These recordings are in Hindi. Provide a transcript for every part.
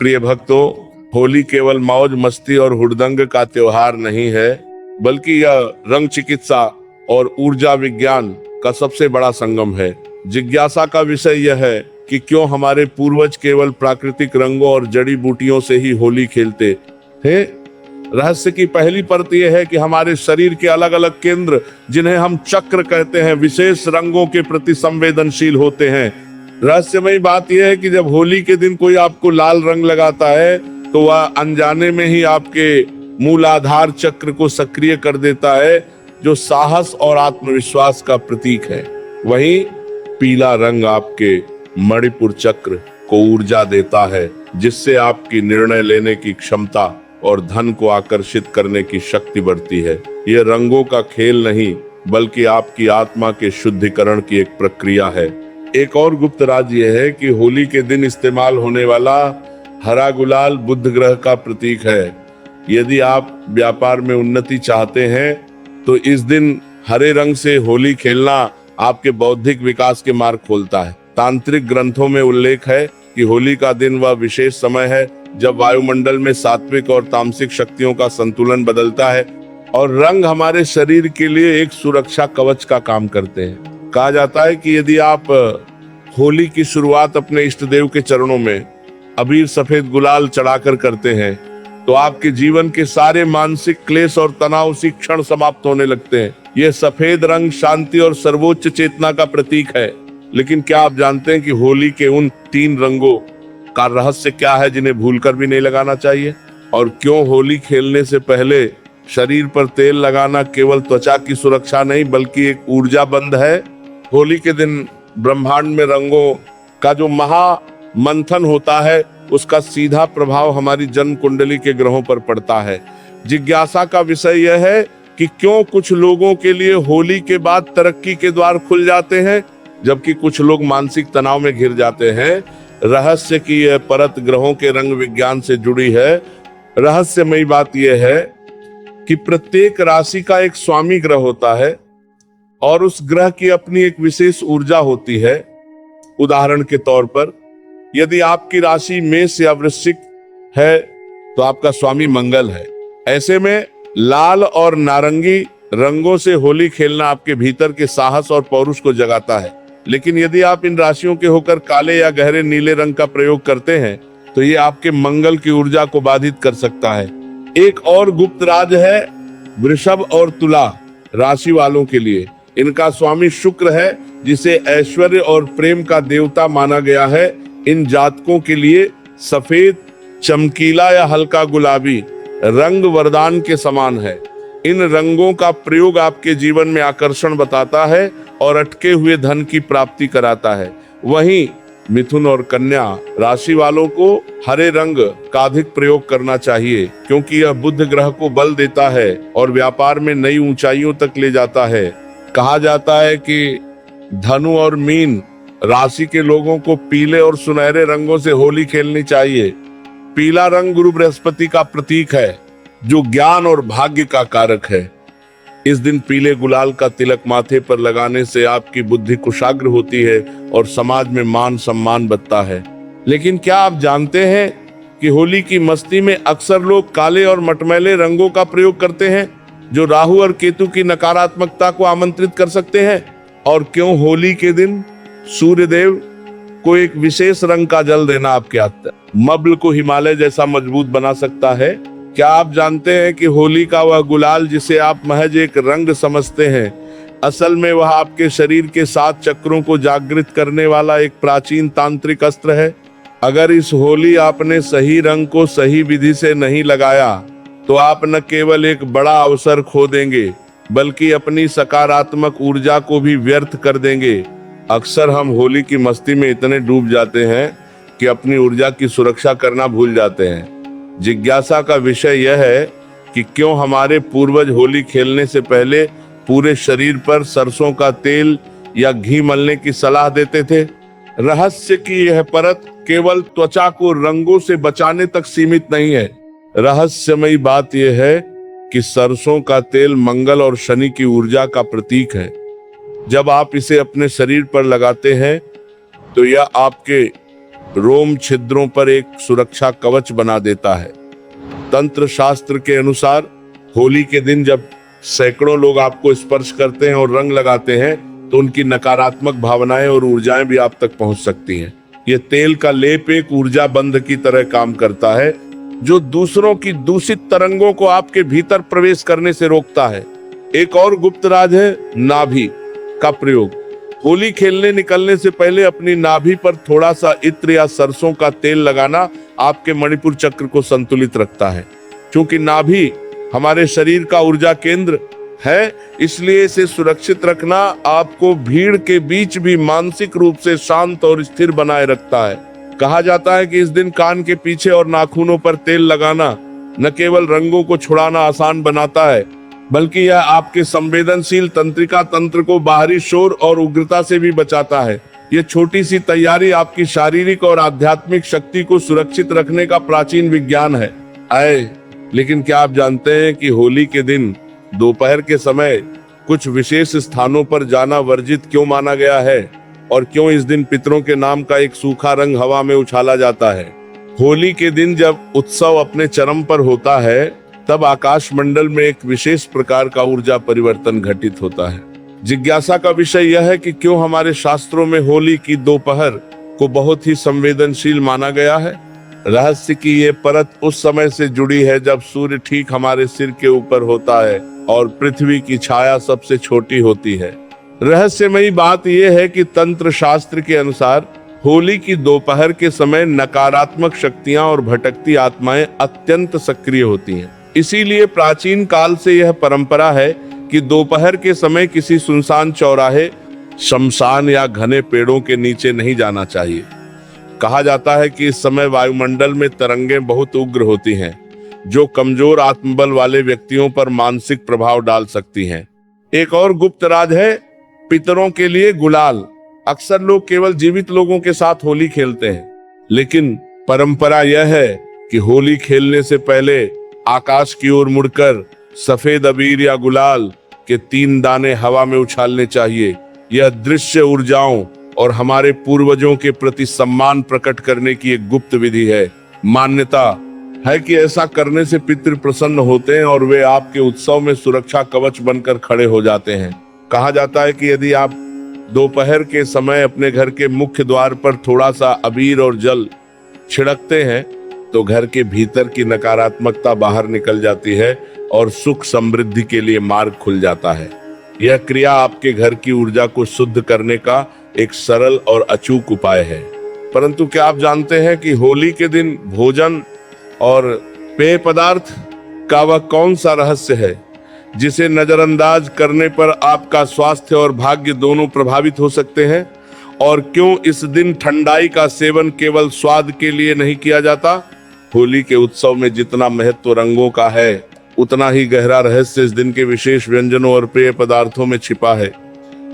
प्रिय भक्तों, होली केवल मौज मस्ती और हुड़दंग का त्योहार नहीं है, बल्कि यह रंग चिकित्सा और ऊर्जा विज्ञान का सबसे बड़ा संगम है। जिज्ञासा का विषय यह है कि क्यों हमारे पूर्वज केवल प्राकृतिक रंगों और जड़ी बूटियों से ही होली खेलते थे। रहस्य की पहली परत यह है कि हमारे शरीर के अलग अलग केंद्र, जिन्हें हम चक्र कहते हैं, विशेष रंगों के प्रति संवेदनशील होते हैं। रहस्यमयी बात यह है कि जब होली के दिन कोई आपको लाल रंग लगाता है तो वह अनजाने में ही आपके मूलाधार चक्र को सक्रिय कर देता है, जो साहस और आत्मविश्वास का प्रतीक है। वहीं पीला रंग आपके मणिपुर चक्र को ऊर्जा देता है, जिससे आपकी निर्णय लेने की क्षमता और धन को आकर्षित करने की शक्ति बढ़ती है। यह रंगों का खेल नहीं, बल्कि आपकी आत्मा के शुद्धिकरण की एक प्रक्रिया है। एक और गुप्त राज यह है कि होली के दिन इस्तेमाल होने वाला हरा गुलाल बुध ग्रह का प्रतीक है। यदि आप व्यापार में उन्नति चाहते हैं तो इस दिन हरे रंग से होली खेलना आपके बौद्धिक विकास के मार्ग खोलता है। तांत्रिक ग्रंथों में उल्लेख है कि होली का दिन वह विशेष समय है जब वायुमंडल में सात्विक और तामसिक शक्तियों का संतुलन बदलता है और रंग हमारे शरीर के लिए एक सुरक्षा कवच का काम करते हैं। कहा जाता है कि यदि आप होली की शुरुआत अपने इष्ट देव के चरणों में अबीर सफेद गुलाल चढ़ाकर करते हैं तो आपके जीवन के सारे मानसिक क्लेश और तनाव उसी क्षण समाप्त होने लगते हैं। यह सफेद रंग शांति और सर्वोच्च चेतना का प्रतीक है। लेकिन क्या आप जानते हैं कि होली के उन 3 रंगों का रहस्य क्या है जिन्हें भूलकर भी नहीं लगाना चाहिए? और क्यों होली खेलने से पहले शरीर पर तेल लगाना केवल त्वचा की सुरक्षा नहीं, बल्कि एक ऊर्जा बंद है? होली के दिन ब्रह्मांड में रंगों का जो महामंथन होता है, उसका सीधा प्रभाव हमारी जन्म कुंडली के ग्रहों पर पड़ता है। जिज्ञासा का विषय यह है कि क्यों कुछ लोगों के लिए होली के बाद तरक्की के द्वार खुल जाते हैं, जबकि कुछ लोग मानसिक तनाव में घिर जाते हैं। रहस्य की यह परत ग्रहों के रंग विज्ञान से जुड़ी है। रहस्यमयी बात यह है कि प्रत्येक राशि का एक स्वामी ग्रह होता है और उस ग्रह की अपनी एक विशेष ऊर्जा होती है। उदाहरण के तौर पर, यदि आपकी राशि मेष या वृश्चिक है तो आपका स्वामी मंगल है। ऐसे में लाल और नारंगी रंगों से होली खेलना आपके भीतर के साहस और पौरुष को जगाता है। लेकिन यदि आप इन राशियों के होकर काले या गहरे नीले रंग का प्रयोग करते हैं तो ये आपके मंगल की ऊर्जा को बाधित कर सकता है। एक और गुप्त राज है वृषभ और तुला राशि वालों के लिए। इनका स्वामी शुक्र है, जिसे ऐश्वर्य और प्रेम का देवता माना गया है। इन जातकों के लिए सफेद, चमकीला या हल्का गुलाबी रंग वरदान के समान है। इन रंगों का प्रयोग आपके जीवन में आकर्षण बताता है और अटके हुए धन की प्राप्ति कराता है। वहीं मिथुन और कन्या राशि वालों को हरे रंग का अधिक प्रयोग करना चाहिए, क्योंकि यह बुध ग्रह को बल देता है और व्यापार में नई ऊंचाइयों तक ले जाता है। कहा जाता है कि धनु और मीन राशि के लोगों को पीले और सुनहरे रंगों से होली खेलनी चाहिए। पीला रंग गुरु बृहस्पति का प्रतीक है, जो ज्ञान और भाग्य का कारक है। इस दिन पीले गुलाल का तिलक माथे पर लगाने से आपकी बुद्धि कुशाग्र होती है और समाज में मान सम्मान बढ़ता है। लेकिन क्या आप जानते हैं कि होली की मस्ती में अक्सर लोग काले और मटमैले रंगों का प्रयोग करते हैं, जो राहु और केतु की नकारात्मकता को आमंत्रित कर सकते हैं? और क्यों होली के दिन सूर्य देव को एक विशेष रंग का जल देना आपके मब्ल को हिमालय जैसा मजबूत बना सकता है? क्या आप जानते हैं कि होली का वह गुलाल जिसे आप महज एक रंग समझते हैं, असल में वह आपके शरीर के 7 चक्रों को जागृत करने वाला एक प्राचीन तांत्रिक अस्त्र है? अगर इस होली आपने सही रंग को सही विधि से नहीं लगाया तो आप न केवल एक बड़ा अवसर खो देंगे, बल्कि अपनी सकारात्मक ऊर्जा को भी व्यर्थ कर देंगे। अक्सर हम होली की मस्ती में इतने डूब जाते हैं कि अपनी ऊर्जा की सुरक्षा करना भूल जाते हैं। जिज्ञासा का विषय यह है कि क्यों हमारे पूर्वज होली खेलने से पहले पूरे शरीर पर सरसों का तेल या घी मलने की सलाह देते थे। रहस्य की यह परत केवल त्वचा को रंगों से बचाने तक सीमित नहीं है। रहस्यमयी बात यह है कि सरसों का तेल मंगल और शनि की ऊर्जा का प्रतीक है। जब आप इसे अपने शरीर पर लगाते हैं तो यह आपके रोम छिद्रों पर एक सुरक्षा कवच बना देता है। तंत्र शास्त्र के अनुसार होली के दिन जब सैकड़ों लोग आपको स्पर्श करते हैं और रंग लगाते हैं तो उनकी नकारात्मक भावनाएं और ऊर्जाएं भी आप तक पहुंच सकती हैं। ये तेल का लेप एक ऊर्जा बंध की तरह काम करता है जो दूसरों की दूषित तरंगों को आपके भीतर प्रवेश करने से रोकता है। एक और गुप्त राज है नाभि का प्रयोग। होली खेलने निकलने से पहले अपनी नाभि पर थोड़ा सा इत्र या सरसों का तेल लगाना आपके मणिपुर चक्र को संतुलित रखता है। क्योंकि नाभि हमारे शरीर का ऊर्जा केंद्र है, इसलिए इसे सुरक्षित रखना आपको भीड़ के बीच भी मानसिक रूप से शांत और स्थिर बनाए रखता है। कहा जाता है कि इस दिन कान के पीछे और नाखूनों पर तेल लगाना न केवल रंगों को छुड़ाना आसान बनाता है, बल्कि यह आपके संवेदनशील तंत्रिका तंत्र को बाहरी शोर और उग्रता से भी बचाता है। ये छोटी सी तैयारी आपकी शारीरिक और आध्यात्मिक शक्ति को सुरक्षित रखने का प्राचीन विज्ञान है। लेकिन क्या आप जानते हैं कि होली के दिन दोपहर के समय कुछ विशेष स्थानों पर जाना वर्जित क्यों माना गया है और क्यों इस दिन पितरों के नाम का एक सूखा रंग हवा में उछाला जाता है? होली के दिन जब उत्सव अपने चरम पर होता है तब आकाश मंडल में एक विशेष प्रकार का ऊर्जा परिवर्तन घटित होता है। जिज्ञासा का विषय यह है कि क्यों हमारे शास्त्रों में होली की दोपहर को बहुत ही संवेदनशील माना गया है। रहस्य की ये परत उस समय से जुड़ी है जब सूर्य ठीक हमारे सिर के ऊपर होता है और पृथ्वी की छाया सबसे छोटी होती है। रहस्यमयी बात यह है कि तंत्र शास्त्र के अनुसार होली की दोपहर के समय नकारात्मक शक्तियां और भटकती आत्माएं अत्यंत सक्रिय होती हैं। इसीलिए प्राचीन काल से यह परंपरा है कि दोपहर के समय किसी सुनसान चौराहे, शमशान या घने पेड़ों के नीचे नहीं जाना चाहिए। कहा जाता है कि इस समय वायुमंडल में तरंगें बहुत उग्र होती हैं, जो कमजोर आत्मबल वाले व्यक्तियों पर मानसिक प्रभाव डाल सकती हैं। एक और गुप्त राज है पितरों के लिए गुलाल। अक्सर लोग केवल जीवित लोगों के साथ होली खेलते हैं, लेकिन परंपरा यह है कि होली खेलने से पहले आकाश की ओर मुड़कर सफेद अबीर या गुलाल के 3 दाने हवा में उछालने चाहिए। यह दृश्य ऊर्जाओं और हमारे पूर्वजों के प्रति सम्मान प्रकट करने की एक गुप्त विधि है। मान्यता है कि ऐसा करने से पितृ प्रसन्न होते हैं और वे आपके उत्सव में सुरक्षा कवच बनकर खड़े हो जाते हैं। कहा जाता है कि यदि आप दोपहर के समय अपने घर के मुख्य द्वार पर थोड़ा सा अबीर और जल छिड़कते हैं तो घर के भीतर की नकारात्मकता बाहर निकल जाती है और सुख समृद्धि के लिए मार्ग खुल जाता है। यह क्रिया आपके घर की ऊर्जा को शुद्ध करने का एक सरल और अचूक उपाय है। परंतु क्या आप जानते हैं कि होली के दिन भोजन और पेय पदार्थ का वह कौन सा रहस्य है जिसे नजरअंदाज करने पर आपका स्वास्थ्य और भाग्य दोनों प्रभावित हो सकते हैं? और क्यों इस दिन ठंडाई का सेवन केवल स्वाद के लिए नहीं किया जाता? होली के उत्सव में जितना महत्व रंगों का है, उतना ही गहरा रहस्य इस दिन के विशेष व्यंजनों और पेय पदार्थों में छिपा है।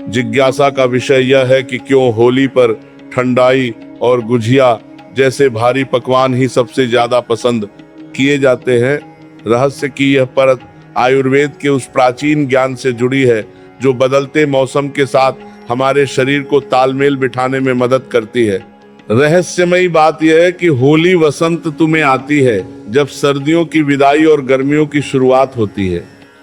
जिज्ञासा का विषय यह है कि क्यों होली पर ठंडाई और गुझिया जैसे भारी पकवान ही सबसे ज्यादा पसंद किए जाते हैं। रहस्य की यह परत आयुर्वेद के उस प्राचीन ज्ञान से जुड़ी है जो बदलते मौसम के साथ हमारे शरीर को तालमेल बिठाने में मदद करती है। रहस्यमयी बात यह है कि होली वसंत ऋतु में आती है, जब सर्दियों की विदाई और गर्मियों की शुरुआत होती है।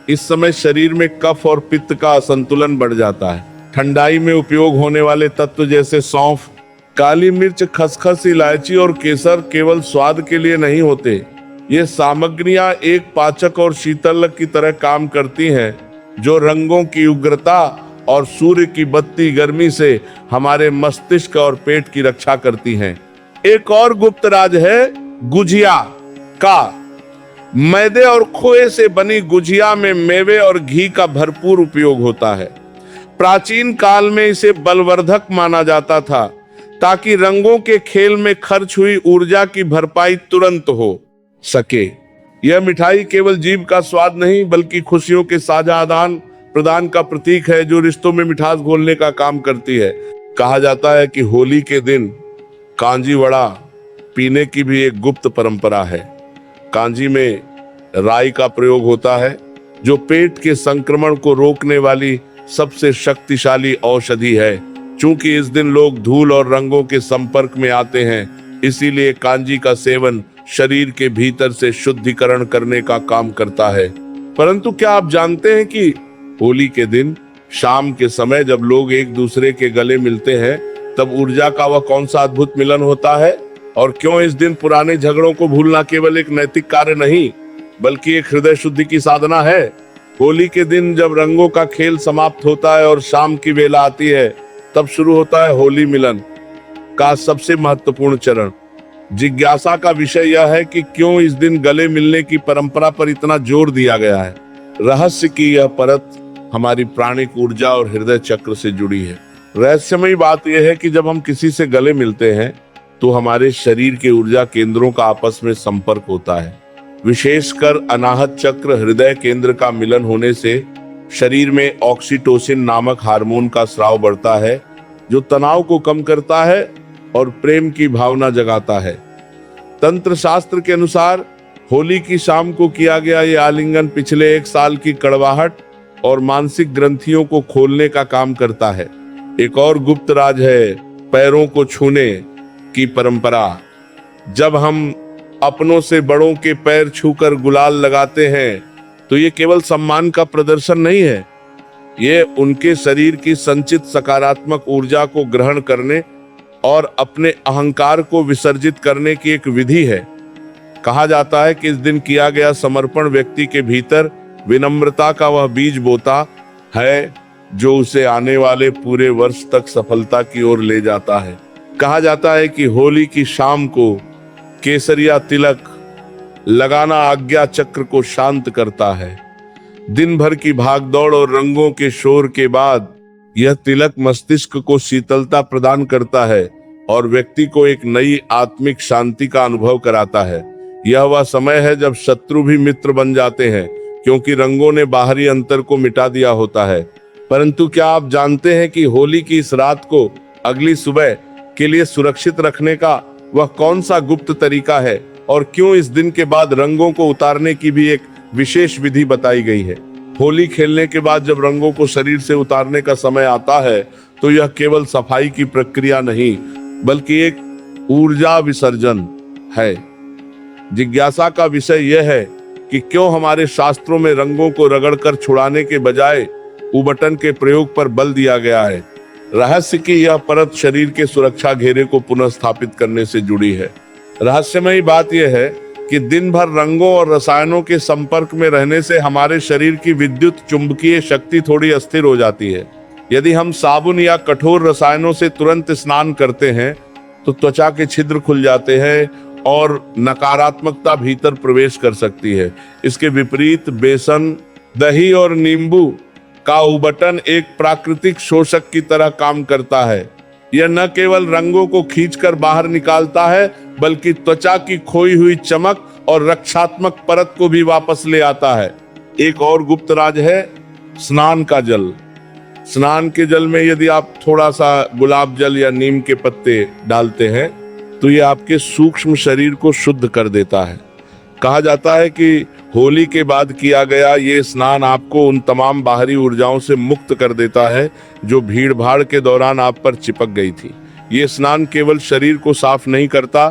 इस समय शरीर में कफ और पित्त का असंतुलन बढ़ जाता है। ठंडाई में उपयोग होने वाले तत्व जैसे सौंफ, काली मिर्च, खसखस, इलायची और केसर केवल स्वाद के लिए नहीं होते। ये सामग्रियां एक पाचक और शीतलक की तरह काम करती हैं, जो रंगों की उग्रता और सूर्य की बढ़ती गर्मी से हमारे मस्तिष्क और पेट की रक्षा करती हैं। एक और गुप्त राज है गुजिया का। मैदे और खोए से बनी गुजिया में मेवे और घी का भरपूर उपयोग होता है। प्राचीन काल में इसे बलवर्धक माना जाता था ताकि रंगों के खेल में खर्च हुई ऊर्जा की भरपाई तुरंत हो सके। यह मिठाई केवल जीभ का स्वाद नहीं बल्कि खुशियों के साझा आदान प्रदान का प्रतीक है, जो रिश्तों में मिठास घोलने का काम करती है। कहा जाता है कि होली के दिन कांजी वड़ा पीने की भी एक गुप्त परंपरा है। कांजी में राई का प्रयोग होता है, जो पेट के संक्रमण को रोकने वाली सबसे शक्तिशाली औषधि है। चूंकि इस दिन लोग धूल और रंगों के संपर्क में आते हैं, इसीलिए कांजी का सेवन शरीर के भीतर से शुद्धिकरण करने का काम करता है। परंतु क्या आप जानते हैं कि होली के दिन शाम के समय जब लोग एक दूसरे के गले मिलते हैं तब ऊर्जा का वह कौन सा अद्भुत मिलन होता है? और क्यों इस दिन पुराने झगड़ों को भूलना केवल एक नैतिक कार्य नहीं बल्कि एक हृदय शुद्धि की साधना है? होली के दिन जब रंगों का खेल समाप्त होता है और शाम की बेला आती है तब शुरू होता है होली मिलन का सबसे महत्वपूर्ण चरण। जिज्ञासा का विषय यह है कि क्यों इस दिन गले मिलने की परंपरा पर इतना जोर दिया गया है। रहस्य की यह परत हमारी प्राणिक ऊर्जा और हृदय चक्र से जुड़ी है। रहस्यमयी बात यह है कि जब हम किसी से गले मिलते हैं तो हमारे शरीर के ऊर्जा केंद्रों का आपस में संपर्क होता है। विशेषकर अनाहत चक्र हृदय केंद्र का मिलन होने से शरीर में ऑक्सीटोसिन नामक हार्मोन का स्राव बढ़ता है जो तनाव को कम करता है और प्रेम की भावना जगाता है। तंत्र शास्त्र के अनुसार होली की शाम को किया गया ये आलिंगन पिछले 1 साल की कड़वाहट और मानसिक ग्रंथियों को खोलने का काम करता है। एक और गुप्त राज है पैरों को छूने की परंपरा। जब हम अपनों से बड़ों के पैर छूकर गुलाल लगाते हैं तो ये केवल सम्मान का प्रदर्शन नहीं है, ये उनके शरीर की संचित सकारात्मक ऊर्जा को ग्रहण करने और अपने अहंकार को विसर्जित करने की एक विधि है। कहा जाता है कि इस दिन किया गया समर्पण व्यक्ति के भीतर विनम्रता का वह बीज बोता है जो उसे आने वाले पूरे वर्ष तक सफलता की ओर ले जाता है। कहा जाता है कि होली की शाम को केसरिया तिलक लगाना आज्ञा चक्र को शांत करता है। दिन भर की भागदौड़ और रंगों के शोर के बाद यह तिलक मस्तिष्क को शीतलता प्रदान करता है और व्यक्ति को एक नई आत्मिक शांति का अनुभव कराता है। यह वह समय है जब शत्रु भी मित्र बन जाते हैं क्योंकि रंगों ने बाहरी अंतर को मिटा दिया होता है। परंतु क्या आप जानते हैं कि होली की इस रात को अगली सुबह के लिए सुरक्षित रखने का वह कौन सा गुप्त तरीका है और क्यों इस दिन के बाद रंगों को उतारने की भी एक विशेष विधि बताई गई है? होली खेलने के बाद जब रंगों को शरीर से उतारने का समय आता है तो यह केवल सफाई की प्रक्रिया नहीं बल्कि एक ऊर्जा विसर्जन है। जिज्ञासा का विषय यह है कि क्यों हमारे शास्त्रों में रंगों को रगड़कर छुड़ाने के बजाय उबटन के प्रयोग पर बल दिया गया है। रहस्य की यह परत शरीर के सुरक्षा घेरे को पुनः स्थापित करने से जुड़ी है। रहस्यमयी बात यह है कि दिन भर रंगों और रसायनों के संपर्क में रहने से हमारे शरीर की विद्युत चुंबकीय शक्ति थोड़ी अस्थिर हो जाती है। यदि हम साबुन या कठोर रसायनों से तुरंत स्नान करते हैं तो त्वचा के छिद्र खुल जाते हैं और नकारात्मकता भीतर प्रवेश कर सकती है। इसके विपरीत बेसन, दही और नींबू का उबटन एक प्राकृतिक शोषक की तरह काम करता है। यह न केवल रंगों को खींचकर बाहर निकालता है बल्कि त्वचा की खोई हुई चमक और रक्षात्मक परत को भी वापस ले आता है। एक और गुप्त राज है स्नान का जल। स्नान के जल में यदि आप थोड़ा सा गुलाब जल या नीम के पत्ते डालते हैं तो यह आपके सूक्ष्म शरीर को शुद्ध कर देता है। कहा जाता है कि होली के बाद किया गया ये स्नान आपको उन तमाम बाहरी ऊर्जाओं से मुक्त कर देता है जो भीड़ भाड़ के दौरान आप पर चिपक गई थी। ये स्नान केवल शरीर को साफ नहीं करता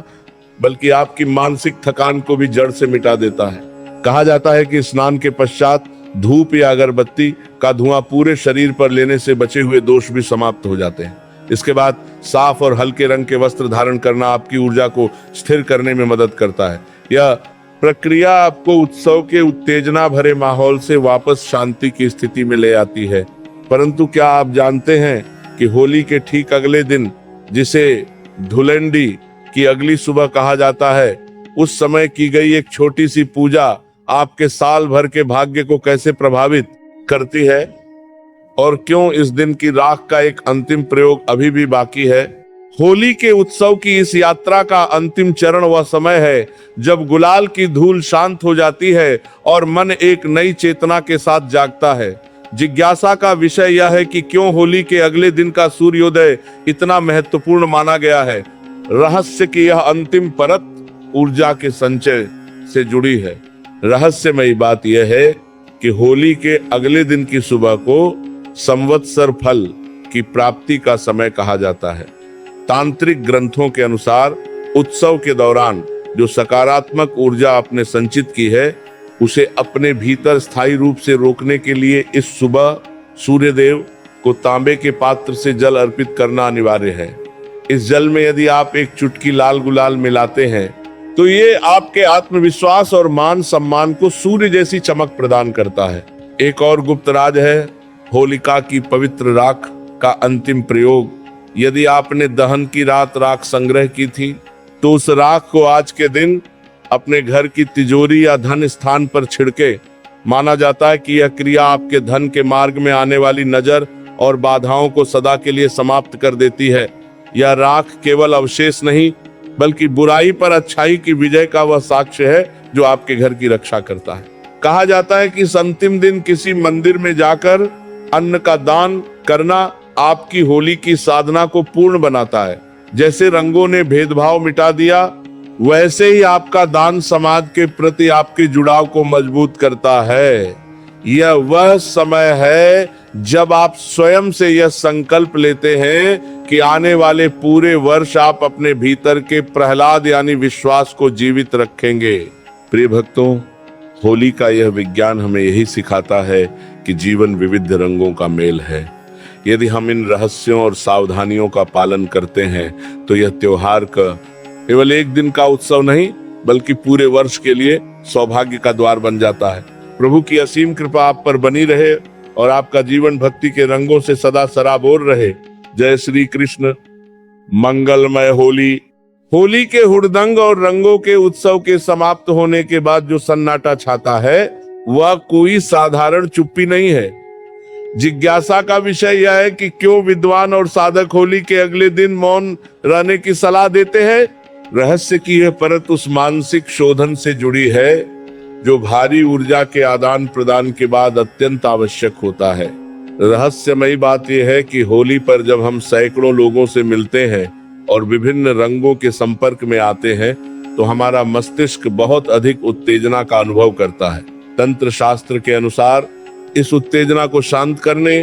बल्कि आपकी मानसिक थकान को भी जड़ से मिटा देता है। कहा जाता है कि स्नान के पश्चात धूप या अगरबत्ती का धुआं पूरे शरीर पर लेने से बचे हुए दोष भी समाप्त हो जाते हैं। इसके बाद साफ और हल्के रंग के वस्त्र धारण करना आपकी ऊर्जा को स्थिर करने में मदद करता है। यह प्रक्रिया आपको उत्सव के उत्तेजना भरे माहौल से वापस शांति की स्थिति में ले आती है। परंतु क्या आप जानते हैं कि होली के ठीक अगले दिन, जिसे धुलेंडी की अगली सुबह कहा जाता है, उस समय की गई एक छोटी सी पूजा आपके साल भर के भाग्य को कैसे प्रभावित करती है? और क्यों इस दिन की राख का एक अंतिम प्रयोग अभी भी बाकी है? होली के उत्सव की इस यात्रा का अंतिम चरण वह समय है जब गुलाल की धूल शांत हो जाती है और मन एक नई चेतना के साथ जागता है। जिज्ञासा का विषय यह है कि क्यों होली के अगले दिन का सूर्योदय इतना महत्वपूर्ण माना गया है। रहस्य की यह अंतिम परत ऊर्जा के संचय से जुड़ी है। रहस्यमयी बात यह है कि होली के अगले दिन की सुबह को संवत्सर फल की प्राप्ति का समय कहा जाता है। तांत्रिक ग्रंथों के अनुसार उत्सव के दौरान जो सकारात्मक ऊर्जा आपने संचित की है उसे अपने भीतर स्थायी रूप से रोकने के लिए इस सुबह सूर्यदेव को तांबे के पात्र से जल अर्पित करना अनिवार्य है। इस जल में यदि आप एक चुटकी लाल गुलाल मिलाते हैं तो ये आपके आत्मविश्वास और मान सम्मान को सूर्य जैसी चमक प्रदान करता है। एक और गुप्त राज है होलिका की पवित्र राख का अंतिम प्रयोग। यदि आपने दहन की रात राख संग्रह की थी तो उस राख को आज के दिन अपने घर की तिजोरी या धन स्थान पर छिड़के। माना जाता है कि यह क्रिया आपके धन के मार्ग में आने वाली नजर और बाधाओं को सदा के लिए समाप्त कर देती है। यह राख केवल अवशेष नहीं बल्कि बुराई पर अच्छाई की विजय का वह साक्ष्य है जो आपके घर की रक्षा करता है। कहा जाता है कि इस अंतिम दिन किसी मंदिर में जाकर अन्न का दान करना आपकी होली की साधना को पूर्ण बनाता है। जैसे रंगों ने भेदभाव मिटा दिया वैसे ही आपका दान समाज के प्रति आपके जुड़ाव को मजबूत करता है। यह वह समय है जब आप स्वयं से यह संकल्प लेते हैं कि आने वाले पूरे वर्ष आप अपने भीतर के प्रहलाद यानी विश्वास को जीवित रखेंगे। प्रिय भक्तों, होली का यह विज्ञान हमें यही सिखाता है कि जीवन विविध रंगों का मेल है। यदि हम इन रहस्यों और सावधानियों का पालन करते हैं तो यह त्योहार का केवल एक दिन का उत्सव नहीं बल्कि पूरे वर्ष के लिए सौभाग्य का द्वार बन जाता है। प्रभु की असीम कृपा आप पर बनी रहे और आपका जीवन भक्ति के रंगों से सदा सराबोर रहे। जय श्री कृष्ण। मंगलमय होली। होली के हुड़दंग और रंगों के उत्सव के समाप्त होने के बाद जो सन्नाटा छाता है वह कोई साधारण चुप्पी नहीं है। जिज्ञासा का विषय यह है कि क्यों विद्वान और साधक होली के अगले दिन मौन रहने की सलाह देते हैं। रहस्य की यह परत उस मानसिक शोधन से जुड़ी है जो भारी ऊर्जा के आदान प्रदान के बाद अत्यंत आवश्यक होता है। रहस्यमयी बात यह है कि होली पर जब हम सैकड़ों लोगों से मिलते हैं और विभिन्न रंगों के संपर्क में आते हैं तो हमारा मस्तिष्क बहुत अधिक उत्तेजना का अनुभव करता है। तंत्र शास्त्र के अनुसार इस उत्तेजना को शांत करने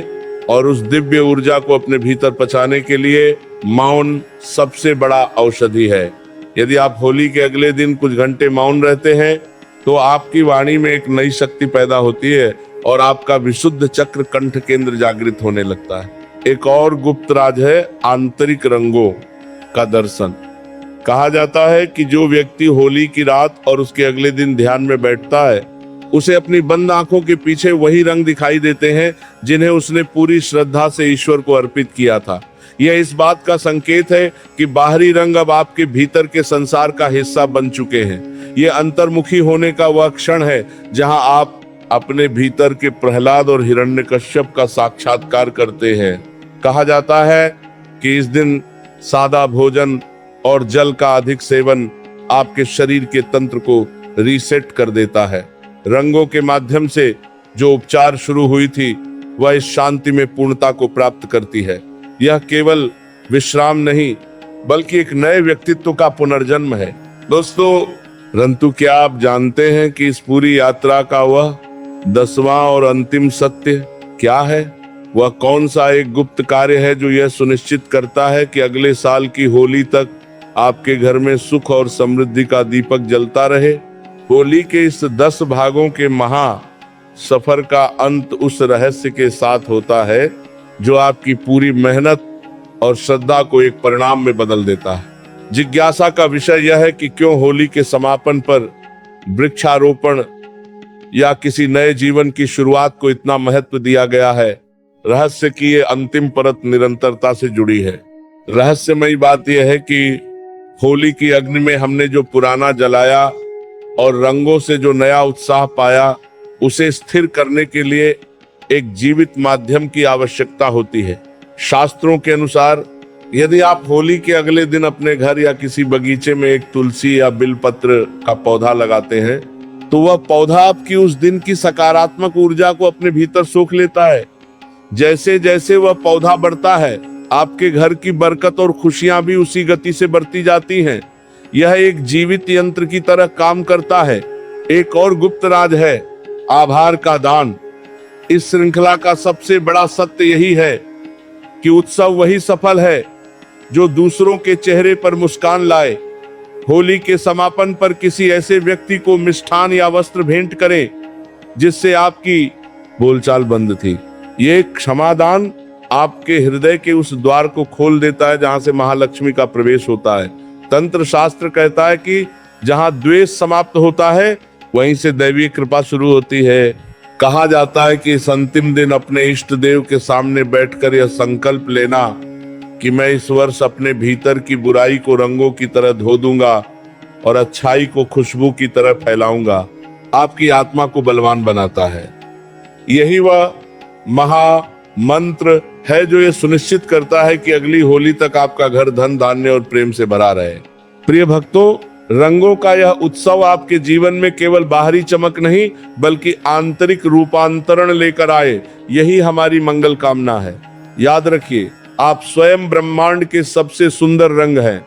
और उस दिव्य ऊर्जा को अपने भीतर पचाने के लिए मौन सबसे बड़ा औषधि है। यदि आप होली के अगले दिन कुछ घंटे मौन रहते हैं तो आपकी वाणी में एक नई शक्ति पैदा होती है और आपका विशुद्ध चक्र कंठ केंद्र जागृत होने लगता है। एक और गुप्त राज है आंतरिक रंगों का दर्शन। कहा जाता है कि जो व्यक्ति होली की रात और उसके अगले दिन ध्यान में बैठता है उसे अपनी बंद आंखों के पीछे वही रंग दिखाई देते हैं जिन्हें उसने पूरी श्रद्धा से ईश्वर को अर्पित किया था। यह इस बात का संकेत है कि बाहरी रंग अब आपके भीतर के संसार का हिस्सा बन चुके हैं। यह अंतर्मुखी होने का वह क्षण है जहां आप अपने भीतर के प्रहलाद और हिरण्यकश्यप का साक्षात्कार करते हैं। कहा जाता है कि इस दिन सादा भोजन और जल का अधिक सेवन आपके शरीर के तंत्र को रीसेट कर देता है। रंगों के माध्यम से जो उपचार शुरू हुई थी वह इस शांति में पूर्णता को प्राप्त करती है। यह केवल विश्राम नहीं बल्कि एक नए व्यक्तित्व का पुनर्जन्म है। दोस्तों, परंतु क्या आप जानते हैं कि इस पूरी यात्रा का वह 10वां और अंतिम सत्य क्या है? वह कौन सा एक गुप्त कार्य है जो यह सुनिश्चित करता है कि अगले साल की होली तक आपके घर में सुख और समृद्धि का दीपक जलता रहे? होली के इस 10 भागों के महा सफर का अंत उस रहस्य के साथ होता है जो आपकी पूरी मेहनत और श्रद्धा को एक परिणाम में बदल देता है। जिज्ञासा का विषय यह है कि क्यों होली के समापन पर वृक्षारोपण या किसी नए जीवन की शुरुआत को इतना महत्व दिया गया है। रहस्य की ये अंतिम परत निरंतरता से जुड़ी है। रहस्यमयी बात यह है कि होली की अग्नि में हमने जो पुराना जलाया और रंगों से जो नया उत्साह पाया उसे स्थिर करने के लिए एक जीवित माध्यम की आवश्यकता होती है। शास्त्रों के अनुसार यदि आप होली के अगले दिन अपने घर या किसी बगीचे में एक तुलसी या बिलपत्र का पौधा लगाते हैं तो वह पौधा आपकी उस दिन की सकारात्मक ऊर्जा को अपने भीतर सोख लेता है। जैसे जैसे वह पौधा बढ़ता है आपके घर की बरकत और खुशियां भी उसी गति से बढ़ती जाती हैं। यह एक जीवित यंत्र की तरह काम करता है। एक और गुप्त राज है आभार का दान। इस श्रृंखला का सबसे बड़ा सत्य यही है कि उत्सव वही सफल है जो दूसरों के चेहरे पर मुस्कान लाए। होली के समापन पर किसी ऐसे व्यक्ति को मिष्ठान या वस्त्र भेंट करें जिससे आपकी बोलचाल बंद थी। ये क्षमादान आपके हृदय के उस द्वार को खोल देता है जहां से महालक्ष्मी का प्रवेश होता है। तंत्र शास्त्र कहता है कि जहां द्वेष समाप्त होता है वहीं से दैवीय कृपा शुरू होती है। कहा जाता है कि इस अंतिम दिन अपने इष्ट देव के सामने बैठकर यह संकल्प लेना कि मैं इस वर्ष अपने भीतर की बुराई को रंगों की तरह धो दूंगा और अच्छाई को खुशबू की तरह फैलाऊंगा। आपकी आत्मा को बलवान बनाता है। यही वह महा मंत्र है जो ये सुनिश्चित करता है कि अगली होली तक आपका घर धन धान्य और प्रेम से भरा रहे। प्रिय भक्तों, रंगों का यह उत्सव आपके जीवन में केवल बाहरी चमक नहीं बल्कि आंतरिक रूपांतरण लेकर आए, यही हमारी मंगल कामना है। याद रखिए, आप स्वयं ब्रह्मांड के सबसे सुंदर रंग हैं।